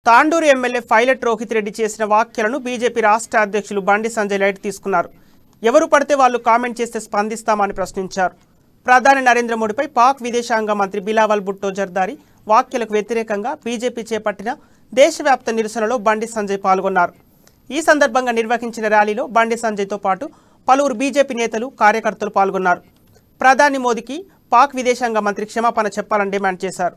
Tandur MLA pilot Rohit Reddy చేసిన వ్యాఖ్యలను BJP రాష్ట్ర అధ్యక్షులు బండి సంజయ్ లైట్ తీసుకున్నారు. ఎవరు పడితే వాళ్ళు కామెంట్ చేస్తే స్పందిస్తామని ప్రశ్నించారు. ప్రధాని నరేంద్ర మోడీపై పాక్ విదేశాంగ మంత్రి బిలావల్ భుట్టో జర్దారీ వ్యాఖ్యలకు వ్యతిరేకంగా బీజేపీ చేపట్టిన దేశవ్యాప్త నిరసనలో బండి సంజయ్ పాల్గొన్నారు. ఈ సందర్భంగా నిర్వహించిన ర్యాలీలో బండి సంజయ్తో పాటు పలువురు బీజేపీ నేతలు, కార్యకర్తలు పాల్గొన్నారు. ప్రధాని మోదీకి పాక్ విదేశాంగ మంత్రి క్షమాపణ చెప్పాలని డిమాండ్ చేశారు.